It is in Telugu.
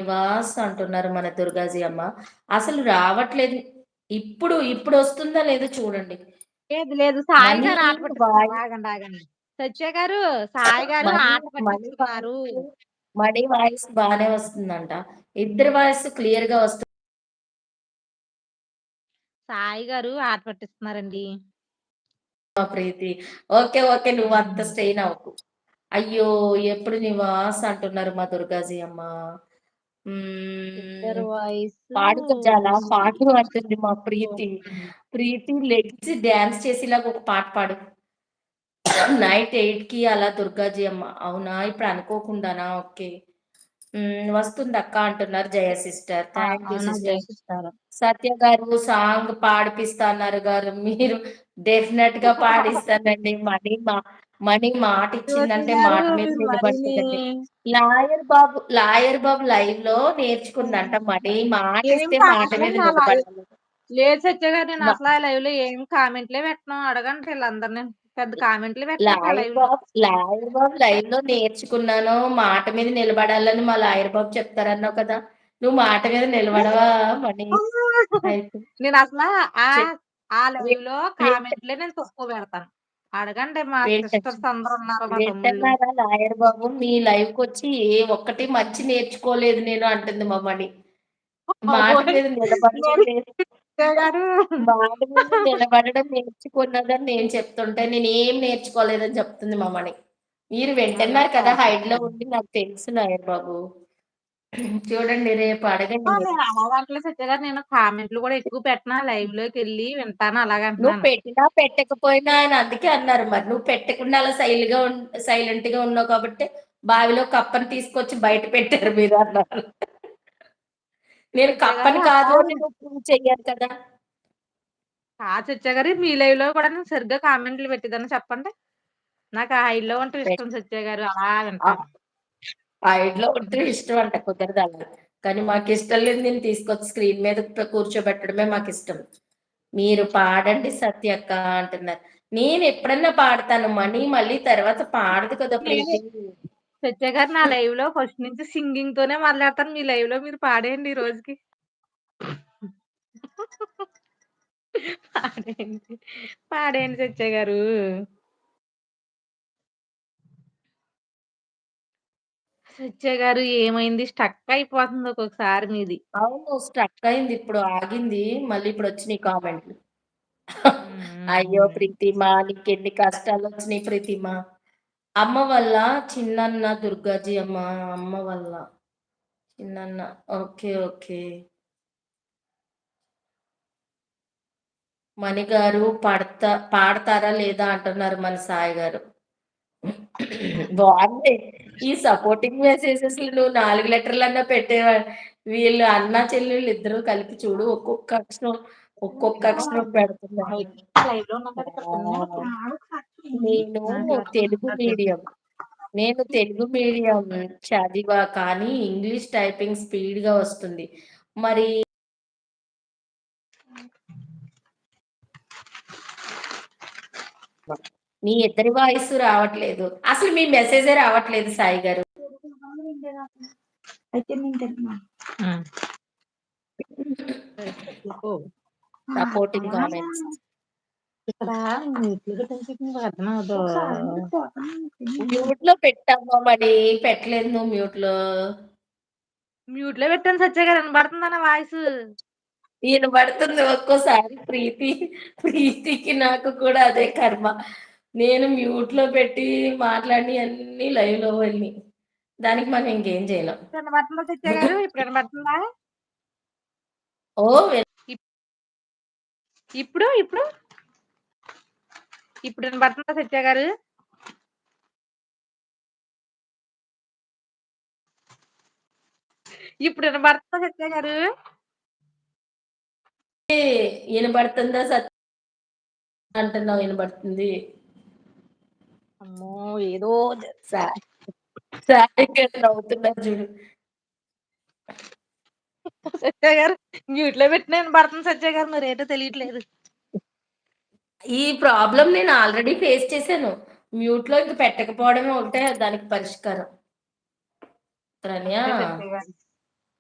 నివాస్ అంటున్నారు మన దుర్గాజీ అమ్మ. అసలు రావట్లేదు. ఇప్పుడొస్తుందా లేదో చూడండి. లేదు లేదు. సాయి మనీ గారు ఆట పట్టిస్తున్నారు. వాయిస్ ఆగండి, ఆగండి. సత్య గారు, సాయి గారు మనీ ఆట మనీ పట్టిస్తున్నారు. వాయిస్ మనీ వాయిస్ బానే వస్తుందంట. ఇద్దరి వాయిస్ క్లియర్‌గా వస్తుంది. సాయి గారు ఆట పట్టిస్తున్నారండి. ప్రీతి. ఓకే. ఓకే. నువ్వంత హ్మ్. స్ట్రెయిన్ అవ్వకు. అయ్యో! ఎప్పుడు నివాస్ అంటున్నారు మా దుర్గాజీ అమ్మ. హ్మ్. ఇద్దరు వాయిసు పాడు కొంజాలా పాడు అంటుంది మా ప్రీతి. వస్తుంది. ప్రీతి లెగిసి డాన్స్ చేసేలాగా ఒక పాట పాడు. నైట్ 8కి అలా దుర్గాజీ అమ్మ. అవునా? ఇప్పుడు అనుకోకుండానా? ఓకే. వస్తుందక్క అంటున్నారు జయ సిస్టర్. ఆ! థాంక్ యూ అవునా సిస్టర్. జయసిస్తారు. సత్య గారు సాంగ్ పాడిపిస్తా అన్నారు గారు. మీరు డెఫినెట్‌గా పాడిస్తానండి. మనీ జ్యోతి మాటిచ్చిందంటే గారు మాట మీద మీరు మరీని నిలబడతదండి. లాయర్ బాబు లైవ్‌లో నేర్చుకుందంట మనీ ఏం మాటిస్తే మాట అసలు మీద నా లైవ్ నిలబడాలి. లేదు సత్య గారు, నేను మ అసలు ఆ లైవ్‌లో ఏం కామెంట్‌లే పెట్టను. అడగండి ఈళ్ళందరిని. పెద్ద కామెంట్‌లే పెట్టలేదు ఆ లైవ్‌లో. లాయర్ బాబు లైవ్‌లో నేర్చుకున్నాను. మాట మీద నిలబడాలని మా లాయర్ బాబు చెప్తారన్నావు కదా! నువ్వు మాట మీద నిలబడవా మనీ? అయితే నేనసల ఆ చెప్ ఆ వి లైవ్‌లో వింట్ కామెంట్‌లే నేను తక్కువ పెడతాను. అడగండి మా వింటచ్చు. సిస్టర్స్ అందరూ ఉన్నారు, మా తమ్ముళ్ళు. వింటన్నారా లాయర్ బాబు? మీ లైవ్‌కొచ్చి ఏ ఒక్కటి మంచి నేర్చుకోలేదు నేను అంటుంది మా మణి. మాట బాబోయ్! మీద నిలబడడం మరి లేదు. సత్య గారు మాట మీద నిలబడడం నేర్చుకున్నదని నేను చెప్తుంటే, నేనేం నేర్చుకోలేదని చెప్తుంది మా మణి. మీరు అలా వింటున్నారు కదా! కాదు సత్య హైడ్‌లో గారు. ఉండి నాకు తెలుసు లాయర్ బాబు. చూడండి రేపు అడగండి మీరు. నేను అలా అనట్లేదు సత్య గారు. నేను కామెంట్‌లు కూడా ఎక్కువ పెట్టను. లైవ్‌లోకెళ్ళి వింటాను నువ్వు అలాగంటున్నాను. పెట్టినా, పెట్టకపోయినా ఆయన అందుకే అన్నారు మరి. నువ్వు పెట్టకుండా అలా సైలెంట్‌గా ఉన్నావు కాబట్టే, బావిలో కప్పని తీసుకొచ్చి బయట పెట్టారు మీరు అన్నారు. నేను సత్య గారు కప్పని అక్కడ కాదు అని నువ్వు ప్రూవ్ చెయ్యాలి కదా! కాదు సత్య గారు, మీ లైవ్‌లో కూడా నేను సరిగ్గా కామెంట్‌లు పెట్టేదాన్ని చెప్పండి? నాకు ఆ హైడ్‌లో ఉంటే పెట్ ఇష్టం సత్య గారు. అలా ఆ! వింటాను. ఆ ఇంట్లో ఉంటే ఇష్టం అంట కుదరదు అలా. కానీ మాకిష్టం లేదు నేను తీసుకొచ్చి స్క్రీన్ మీద కూర్చోబెట్టడమే మాకిష్టం. మీరు పాడండి సత్యక్క అంటున్నారు. నేను ఎప్పుడన్నా పాడతాను. మనీ మళ్ళీ తర్వాత పాడదు కదా నేనే ప్రీతి. సత్య గారు, నా లైవ్‌లో ఫస్ట్ నుంచి సింగింగ్‌తోనే మొదలెడతాను. మీ లైవ్‌లో మీరు పాడేయండి ఈ రోజుకి. పాడేయండి. పాడేయండి సత్య గారు. సత్య గారు ఏమైంది? స్టక్ అయిపోతుంది ఒక్కొక్కసారి మీది. అవును. స్ట్రక్ అయింది. ఇప్పుడు ఆగింది. మళ్ళీ ఇప్పుడొచ్చినియి కామెంట్‌లు. హ్మ్. అయ్యో! హ్మ్. ప్రీతిమా నీకెన్ని కష్టాలొచ్చినియి ప్రీతిమా. అమ్మ వల్ల చిన్నన్న దుర్గాజీ అమ్మ. అమ్మ వల్ల చిన్నన్న. ఓకే. ఓకే. మణిగారు పాడతారా లేదా అంటున్నారు మన సాయి గారు. బావుంది. ఈ సపోర్టింగ్ మెసేజెస్‌లు నువ్వు 4 లెటర్‌లన్నా పెట్టేవాడు. వీళ్ళు అన్నా, చెల్లెళ్ళు ఇద్దరు కలిపి చూడు ఒక్కొక్క అక్షరం పెడుతున్నారు. లైవ్‌లో ఉన్నాం కదా ఇక్కడ కొన్ని. ఆ! నేను తెలుగు మాట్లాడుతున్నా. మీడియం. నేను తెలుగు మీడియం చదివా కానీ ఇంగ్లీష్ టైపింగ్ స్పీడ్‌గా వస్తుంది. మరి మీ ఇద్దరి వాయిస్ రావట్లేదు. అసలు మీ మెసేజే రావట్లేదు సాయి గారు. అయితే నేను తింటున్నాను. హ్మ్. చెప్పు. Supporting comments. ఇక్కడ మ్యూట్‌లో పెట్టేసి నీకు అర్థమవ్వదు. మ్యూట్‌లో పెట్టామ్మా మరి. పెట్టలేదు నువ్వు మ్యూట్‌లో. మ్యూట్‌లో పెట్టాను సత్య గారు, వినబడుతుందా నా వాయిసు? ఇనబడుతుంది ఒక్కోసారి ప్రీతికి నాకు కూడా అదే కర్మ. నేను మ్యూట్‌లో పెట్టి మాట్లాడినయన్నీ లైవ్‌లో వెళ్ళినియి. దానికి మనం ఇంకేం చేయలేం. ఇప్పుడు వినబడుతుందా సత్య గారు? ఇప్పుడు వినబడుతుందా? ఓహ్! ఇప్ ఇప్పుడు ఇప్పుడు ఇప్పుడు వినబడుతుందా సత్య గారు? ఇప్పుడు వినబడుతుందా సత్య గారు? ఇనబడుతుందా అంటున్నావు ఇనబడుతుంది. అమ్మో! ఏదో సా సాయి గారు నవ్వుతున్నారు చూడు. సత్య గారు, మ్యూట్‌లో పెట్టినా వినబడుతుంది సత్య గారు, మరేటో తెలియట్లేదు. ఈ ప్రాబ్లమ్ నేను ఆల్రెడీ ఫేస్ చేశాను. మ్యూట్‌లో ఇంక పెట్టకపోవడమే ఒకటే దానికి పరిష్కారం. ప్రణయ అంతే సత్య గారు.